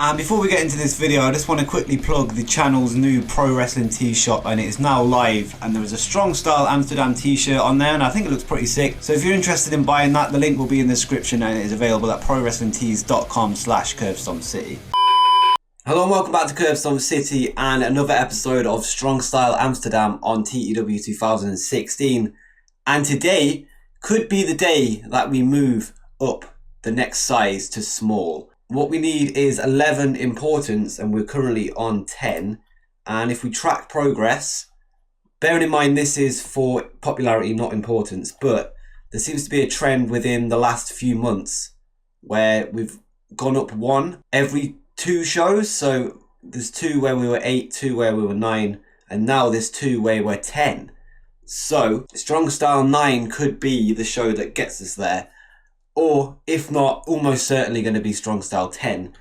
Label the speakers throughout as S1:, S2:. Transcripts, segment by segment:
S1: And before we get into this video, I just want to quickly plug the channel's new pro wrestling tee shop, and it is now live, and there is a Strong Style Amsterdam t-shirt on there, and I think it looks pretty sick. So if you're interested in buying that, the link will be in the description, and it is available at prowrestlingtees.com/CurveStompCity. Hello and welcome back to Curvestomp City and another episode of Strong Style Amsterdam on TEW 2016. And today could be the day that we move up the next size to small. What we need is 11 importance, and we're currently on 10. And if we track progress, bearing in mind this is for popularity, not importance, but there seems to be a trend within the last few months where we've gone up one every 2 shows. So there's 2 where we were 8, 2 where we were 9, and now there's 2 where we're 10. So Strong Style 9 could be the show that gets us there. Or, if not, almost certainly going to be Strong Style 10.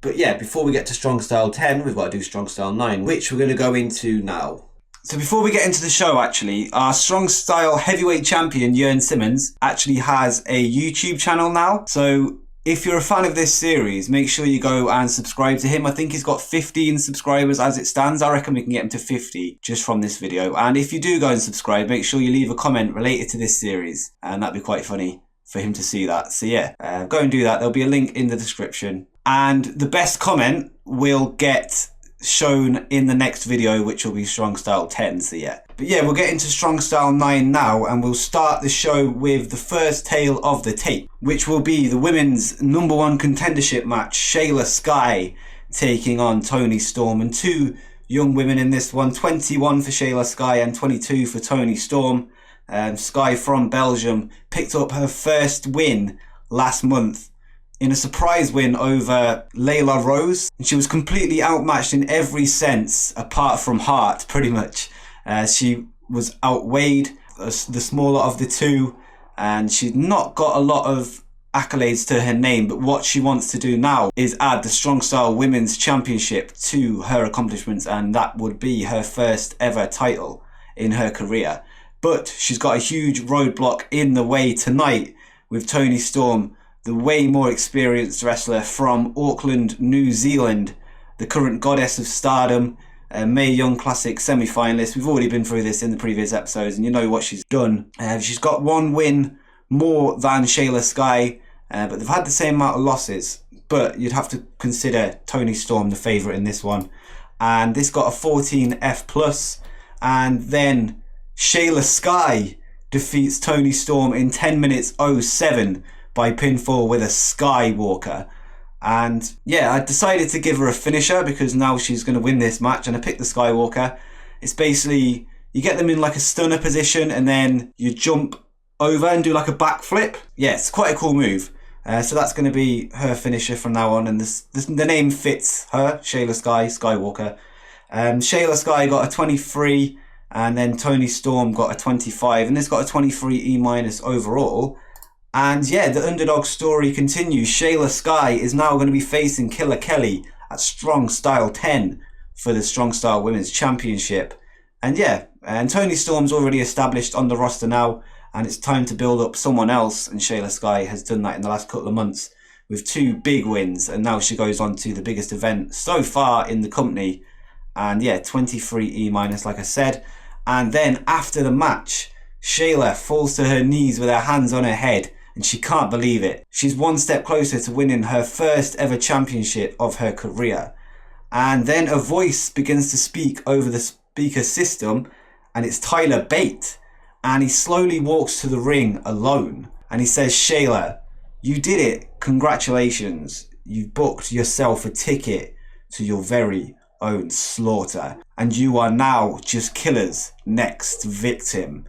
S1: But yeah, before we get to Strong Style 10, we've got to do Strong Style 9, which we're going to go into now. So before we get into the show, actually, our Strong Style heavyweight champion, JURN Simmons, actually has a YouTube channel now. So if you're a fan of this series, make sure you go and subscribe to him. I think he's got 15 subscribers as it stands. I reckon we can get him to 50 just from this video. And if you do go and subscribe, make sure you leave a comment related to this series. And that'd be quite funny for him to see that. So yeah, go and do that. There'll be a link in the description. And the best comment will get shown in the next video, which will be Strong Style 10. So yeah. But yeah, we'll get into Strong Style 9 now, and we'll start the show with the first tale of the tape, which will be the women's #1 contendership match, SHAYLA SKYE taking on TONI Storm, and 2 young women in this one, 21 for SHAYLA SKYE and 22 for TONI Storm. SKYE from Belgium picked up her first win last month in a surprise win over Layla Rose. And she was completely outmatched in every sense apart from heart, pretty much. She was outweighed, the smaller of the 2, and she'd not got a lot of accolades to her name, but what she wants to do now is add the Strong Style Women's Championship to her accomplishments, and that would be her first ever title in her career. But she's got a huge roadblock in the way tonight with TONI Storm, the way more experienced wrestler from Auckland, New Zealand, the current goddess of stardom, Mae Young Classic semi-finalist. We've already been through this in the previous episodes, and you know what she's done. She's got 1 win more than SHAYLA SKYE, but they've had the same amount of losses. But you'd have to consider TONI Storm the favourite in this one. And this got a 14 F+, and then SHAYLA SKYE defeats TONI Storm in 10 minutes 07 by pinfall with a Skywalker. And yeah, I decided to give her a finisher because now she's going to win this match, and I picked the Skywalker. It's basically, you get them in like a stunner position and then you jump over and do like a backflip. Yeah, it's quite a cool move. So that's going to be her finisher from now on, and the name fits her, SHAYLA SKYE, Skywalker. SHAYLA SKYE got a 23, and then TONI Storm got a 25, and this got a 23 E- overall. And yeah, the underdog story continues. SHAYLA SKYE is now going to be facing Killer Kelly at Strong Style 10 for the Strong Style Women's Championship. And yeah, and TONI Storm's already established on the roster now, and it's time to build up someone else, and SHAYLA SKYE has done that in the last couple of months with 2 big wins, and now she goes on to the biggest event so far in the company. And yeah, 23 E-, like I said. And then after the match, SHAYLA falls to her knees with her hands on her head, and she can't believe it. She's 1 step closer to winning her first ever championship of her career. And then a voice begins to speak over the speaker system, and it's Tyler Bate. And he slowly walks to the ring alone, and he says, "SHAYLA, you did it. Congratulations. You've booked yourself a ticket to your very own slaughter, and you are now just Killer's next victim."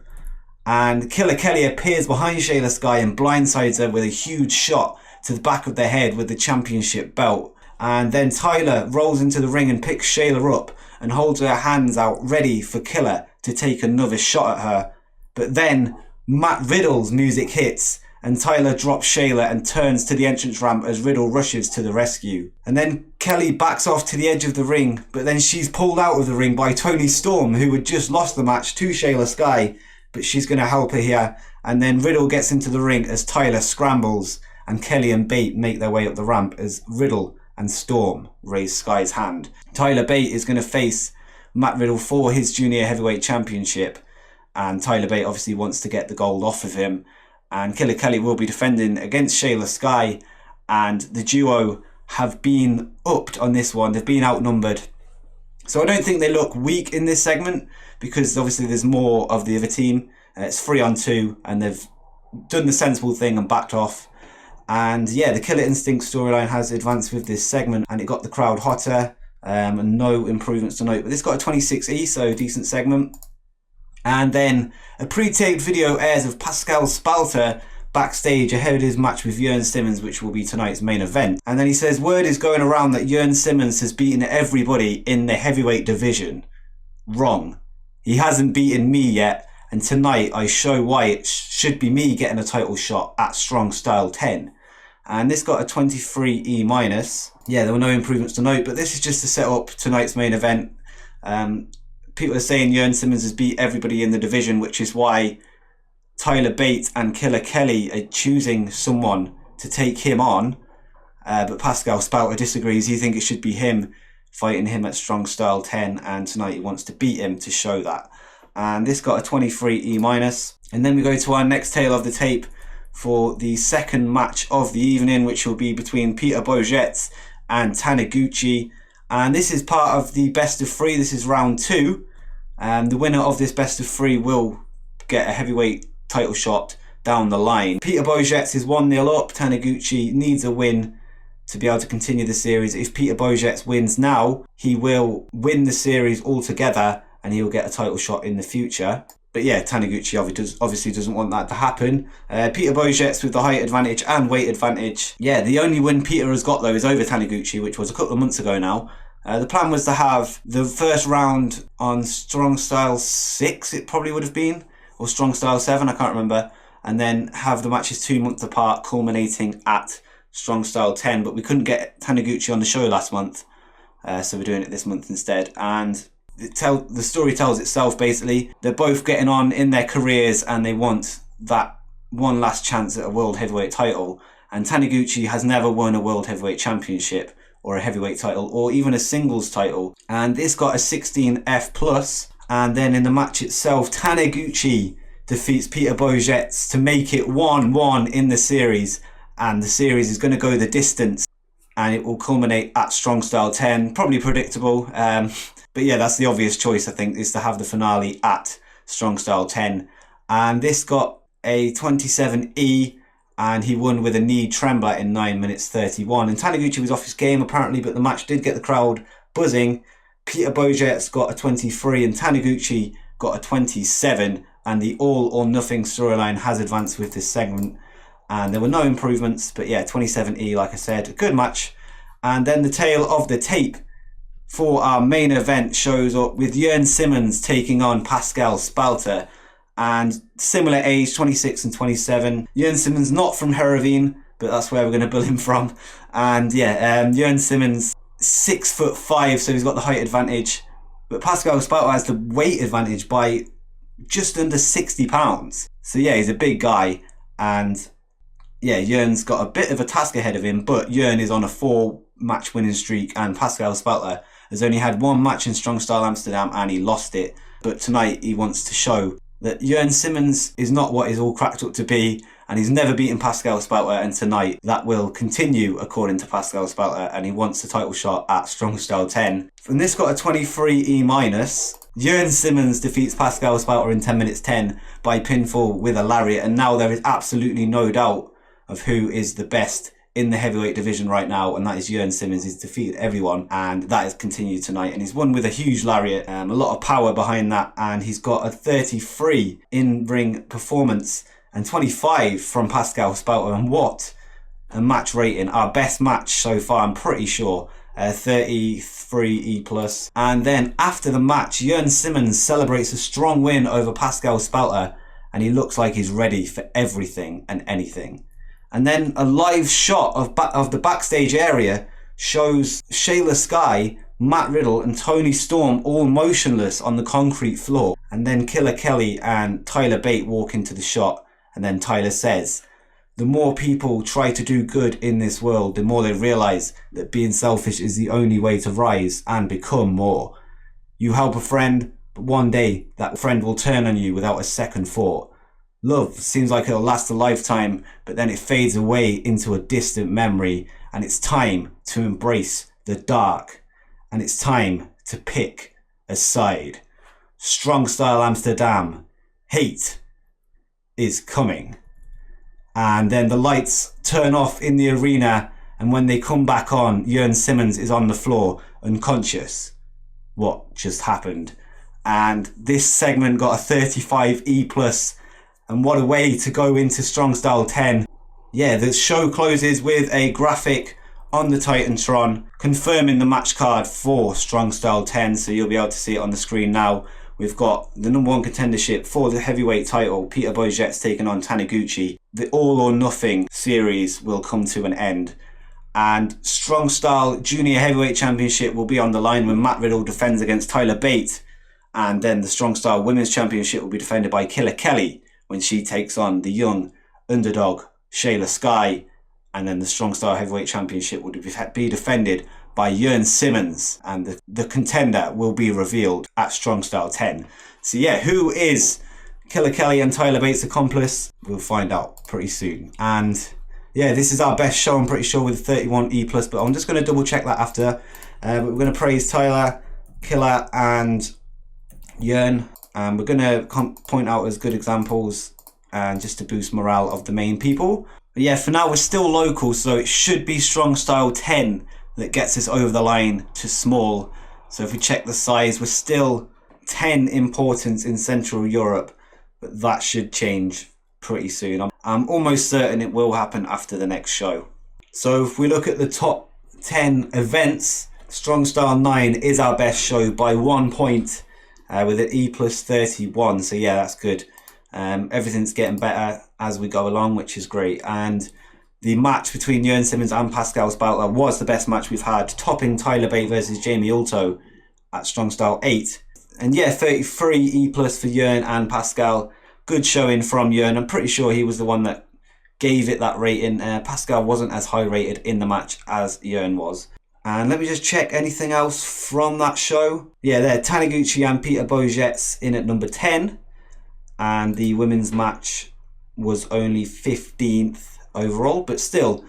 S1: And Killer Kelly appears behind SHAYLA SKYE and blindsides her with a huge shot to the back of the head with the championship belt. And then Tyler rolls into the ring and picks SHAYLA up and holds her hands out ready for Killer to take another shot at her. But then Matt Riddle's music hits, and Tyler drops SHAYLA and turns to the entrance ramp as Riddle rushes to the rescue. And then Kelly backs off to the edge of the ring, but then she's pulled out of the ring by TONI Storm, who had just lost the match to SHAYLA SKYE, but she's going to help her here. And then Riddle gets into the ring as Tyler scrambles, and Kelly and Bate make their way up the ramp as Riddle and Storm raise SKYE's hand. Tyler Bate is going to face Matt Riddle for his junior heavyweight championship, and Tyler Bate obviously wants to get the gold off of him, and Killer Kelly will be defending against SHAYLA SKYE, and the duo have been upped on this one. They've been outnumbered, so I don't think they look weak in this segment, because obviously there's more of the other team. It's 3-on-2, and they've done the sensible thing and backed off. And yeah, the Killer Instinct storyline has advanced with this segment, and it got the crowd hotter, and no improvements to note. But this got a 26E, so decent segment. And then a pre-taped video airs of PASCAL SPALTER backstage ahead of his match with JURN Simmons, which will be tonight's main event. And then he says, word is going around that JURN Simmons has beaten everybody in the heavyweight division. Wrong. He hasn't beaten me yet, and tonight I show why it should be me getting a title shot at Strong Style 10. And this got a 23E-. Yeah, there were no improvements to note, but this is just to set up tonight's main event. People are saying JURN Simmons has beat everybody in the division, which is why Tyler Bate and Killer Kelly are choosing someone to take him on. But PASCAL SPALTER disagrees. He thinks it should be him fighting him at Strong Style 10, and tonight he wants to beat him to show that. And this got a 23E-. And then we go to our next tale of the tape for the second match of the evening, which will be between Peter Bogetz and Taniguchi. And this is part of the best of 3. This is round 2. The winner of this best of 3 will get a heavyweight title shot down the line. Peter Bogetz is 1-0 up. Taniguchi needs a win to be able to continue the series. If Peter Bogetz wins now, he will win the series altogether, and he'll get a title shot in the future. But yeah, Taniguchi obviously doesn't want that to happen. Peter Bogetz with the height advantage and weight advantage. Yeah, the only win Peter has got though is over Taniguchi, which was a couple of months ago now. The plan was to have the first round on Strong Style 6, it probably would have been, or Strong Style 7, I can't remember, and then have the matches 2 months apart, culminating at Strong Style 10. But we couldn't get Taniguchi on the show last month, so we're doing it this month instead. And the story tells itself basically. They're both getting on in their careers, and they want that one last chance at a world heavyweight title. And Taniguchi has never won a world heavyweight championship, or a heavyweight title, or even a singles title. And this got a 16F+. And then in the match itself, Taniguchi defeats Peter Bogetz to make it 1-1 in the series. And the series is going to go the distance, and it will culminate at Strong Style 10. Probably predictable. But yeah, that's the obvious choice, I think, is to have the finale at Strong Style 10. And this got a 27E, and he won with a knee trembler in 9 minutes 31. And Taniguchi was off his game apparently, but the match did get the crowd buzzing. Peter Bogetz got a 23 and Taniguchi got a 27. And the all or nothing storyline has advanced with this segment. And there were no improvements, but yeah, 27E, like I said, a good match. And then the tale of the tape for our main event shows up with JURN Simmons taking on PASCAL SPALTER. And similar age, 26 and 27. JURN Simmons not from Heerenveen, but that's where we're going to bill him from. And yeah, JURN Simmons 6'5", so he's got the height advantage. But PASCAL SPALTER has the weight advantage by just under 60 pounds. So yeah, he's a big guy. And yeah, JURN's got a bit of a task ahead of him, but JURN is on a 4-match winning streak, and PASCAL SPALTER has only had 1 match in Strong Style Amsterdam, and he lost it. But tonight he wants to show that JURN Simmons is not what he's all cracked up to be, and he's never beaten PASCAL SPALTER, and tonight that will continue according to PASCAL SPALTER, and he wants the title shot at Strong Style 10. And this got a 23E-. JURN Simmons defeats PASCAL SPALTER in 10 minutes 10 by pinfall with a lariat, and now there is absolutely no doubt of who is the best in the heavyweight division right now, and that is JURN Simmons. He's defeated everyone, and that has continued tonight, and he's won with a huge lariat, a lot of power behind that, and he's got a 33 in-ring performance and 25 from PASCAL SPALTER. And what a match rating, our best match so far, I'm pretty sure. 33E+. And then after the match, JURN Simmons celebrates a strong win over PASCAL SPALTER, and he looks like he's ready for everything and anything. And then a live shot of the backstage area shows SHAYLA SKYE, Matt Riddle and Toni Storm all motionless on the concrete floor. And then Killer Kelly and Tyler Bate walk into the shot, and then Tyler says, the more people try to do good in this world, the more they realize that being selfish is the only way to rise and become more. You help a friend, but one day that friend will turn on you without a second thought. Love seems like it'll last a lifetime, but then it fades away into a distant memory, and it's time to embrace the dark, and it's time to pick a side. Strong Style Amsterdam, hate is coming. And then the lights turn off in the arena, and when they come back on, JURN SIMMONS is on the floor, unconscious. What just happened? And this segment got a 35 E+, and what a way to go into Strong Style 10. Yeah, the show closes with a graphic on the Titantron confirming the match card for Strong Style 10, so you'll be able to see it on the screen now. We've got the #1 contendership for the heavyweight title, Peter Bojet's taking on Taniguchi. The All or Nothing series will come to an end. And Strong Style Junior Heavyweight Championship will be on the line when Matt Riddle defends against Tyler Bate. And then the Strong Style Women's Championship will be defended by Killer Kelly when she takes on the young underdog SHAYLA SKYE. And then the Strong Style Heavyweight Championship will be defended by JURN SIMMONS, and the contender will be revealed at Strong Style 10. So yeah, who is Killer Kelly and Tyler Bates' accomplice? We'll find out pretty soon. And yeah, this is our best show, I'm pretty sure, with 31 E+, but I'm just going to double check that after. But we're going to praise Tyler, Killer and JURN. We're going to point out as good examples and just to boost morale of the main people. But yeah, for now we're still local, so it should be Strong Style 10 that gets us over the line to small. So if we check the size, we're still 10 importance in Central Europe, but that should change pretty soon. I'm almost certain it will happen after the next show. So if we look at the top 10 events, Strong Style 9 is our best show by 1 point with an E+31. So yeah, that's good. Everything's getting better as we go along, which is great. And the match between JURN SIMMONS and PASCAL SPALTER was the best match we've had, topping Tyler Bate versus Jamie Alto at Strong Style 8. And yeah, 33 E+ for JURN and PASCAL. Good showing from JURN. I'm pretty sure he was the one that gave it that rating. PASCAL wasn't as high rated in the match as JURN was. And let me just check anything else from that show. Yeah, there, Taniguchi and Peter Bojet's in at number 10. And the women's match was only 15th overall, but still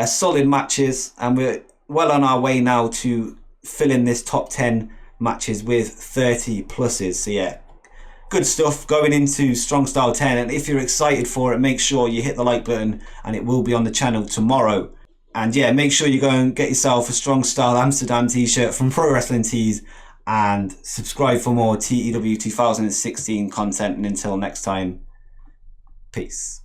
S1: solid matches, and we're well on our way now to filling this top 10 matches with 30 pluses. So yeah, good stuff going into Strong Style 10, and if you're excited for it, make sure you hit the like button, and it will be on the channel tomorrow. And yeah, make sure you go and get yourself a Strong Style Amsterdam t-shirt from Pro Wrestling Tees, and subscribe for more TEW 2016 content. And until next time, peace.